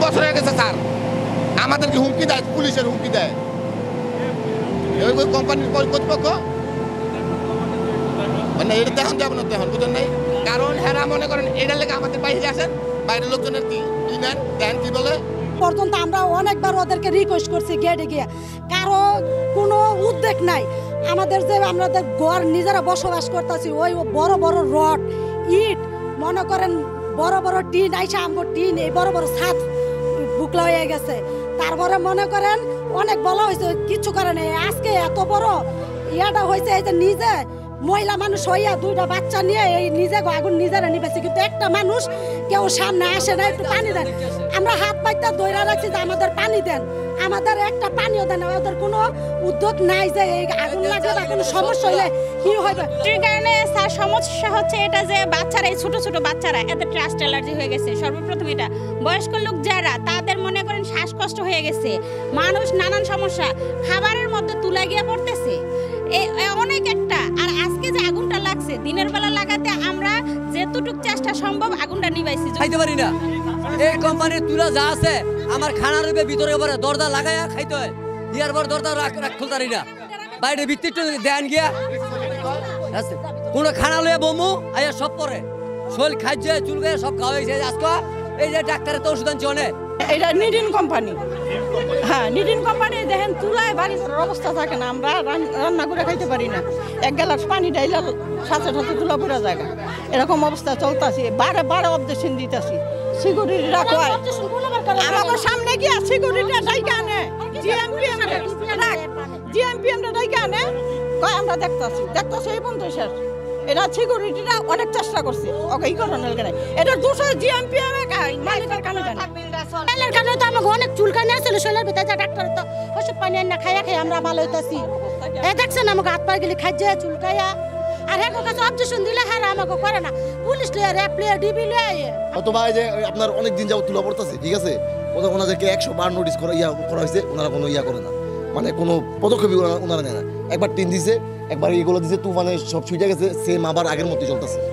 বছর হয়ে গেছে স্যার, আমাদেরকে হুমকি দেয়, পুলিশের হুমকি দেয় ওই কোম্পানির কর্তৃপক্ষ। মানে এটা দেখুন যাবো না, দেখুন বুঝেন নাই, কারণ হেরা মনে করেন এটার লেগে আমাদের বাইরে আসেন, বাইরের লোকজনের কি নেন দেন কি বলে পর্যন্ত আমরা অনেকবার ওদেরকে রিকোয়েস্ট করছি গেটে গিয়ে, কারো কোনো উদ্যোগ নাই। আমাদের যে আমাদের ঘর নিজেরা বসবাস করতেছি, ওই বড় বড় রড ইট মনে করেন বড় বড় টিন আইসা আমগো টিন এই বড় বড় ছাদ বুকলা হয়ে গেছে। তারপরে মনে করেন অনেক বলা হয়েছে, কিছু করে নেই। আজকে এত বড় ইয়াটা হয়েছে, এই যে নিজে মহিলা মানুষ হইয়া দুইটা বাচ্চা নিয়ে এই নিজে আগুন নিজেরা নিবেছে, কিন্তু একটা মানুষ কেউ সামনে আসে না একটু পানি দেন। আমরা হাত পাইতে দইরা রাখছি যে আমাদের পানি দেন, আমাদের একটা পানিও দেন। ওদের কোনো উদ্যোগ নাই যে এই আগুন লাগলে বা কোনো সমস্যা হইলে কি হবে। এর কারণে স্যার সমস্যা হচ্ছে এটা যে বাচ্চারা, এই ছোট ছোট বাচ্চারা এদের ট্রাস্ট অ্যালার্জি হয়ে গেছে। সর্বপ্রথম এটা বয়স্ক লোক যারা, তাদের মনে করেন শ্বাসকষ্ট হয়ে গেছে, মানুষ নানান সমস্যা, খাবারের মধ্যে তুলা গিয়ে পড়তেছে অনেক একটা। আর আজকে যে আগুনটা লাগছে দিনের বেলা লাগাতে আমরা যেতটুক চেষ্টা সম্ভব আগুনটা নিভাইছি। খাইতে পারি না, এই কোম্পানির তুলা যা আছে আমার খানা রইবে ভিতরে পরে দরজা লাগাইয়া খাইতে হয়, ইয়ার পর দরজা খুলতে পারি না, বাইরে ভিত্তি দেন গিয়া কোনো খানা লইয়া বমু আইয়া সব পরে শৈল খাইছে চুলকে সব খাওয়া হয়েছে। আজকে এই যে ডাক্তারের তো ওষুধ আনছে অনেক, এটা নিডিন কোম্পানি। হ্যাঁ, নিডিন কোম্পানি দেখেন তুলায় বাড়ি করার অবস্থা থাকে না, আমরা রান্না করে খাইতে পারি না। এক গ্লাস পানি ডাইলা সাথে সাথে তুলা পুরা জায়গা, এরকম অবস্থা চলতেছি। বারে বারে অবজেকশন দিতেছি, সিকিউরিটিরা কয় আমাদের সামনে গিয়া সিকিউরিটিরা ডাইকা আনে, জিএমপি আমরা ডাইকা আনে, কয় আমরা দেখতেছি এই পর্যন্ত শেষ। এটা সিকিউরিটিরা অনেক চেষ্টা করছে ওকে ই করানোর কারণে, এটা 200 জিএমপি মালিকের কানে জানে। শৈলের কারণে তো আমাকে অনেক চুলকানি আসছিল, শৈলের ভিতরে যা ডাক্তার তো ওষুধ পানি না খাইয়া খাই আমরা ভালো হইতেছি। এই দেখছেন আমাকে হাত পা গেলে খাইছে চুলকাইয়া, আর হ্যাঁ কাছে অবজেকশন দিলে হ্যাঁ আমাকে করে না, পুলিশ লিয়ে র্যাব লিয়ে ডিবি লিয়ে। অথবা যে আপনার অনেক দিন যাবত তুলা পড়তেছে, ঠিক আছে, ওনাদেরকে 100 বার নোটিশ করা করা হয়েছে, ওনারা কোনো করে না, মানে কোনো পদক্ষেপই ওনারা নেয় না। একবার টিন দিছে, একবার এগুলো দিছে, তুফানে সব ছুটে গেছে, সেম আবার আগের মতোই চলতেছে।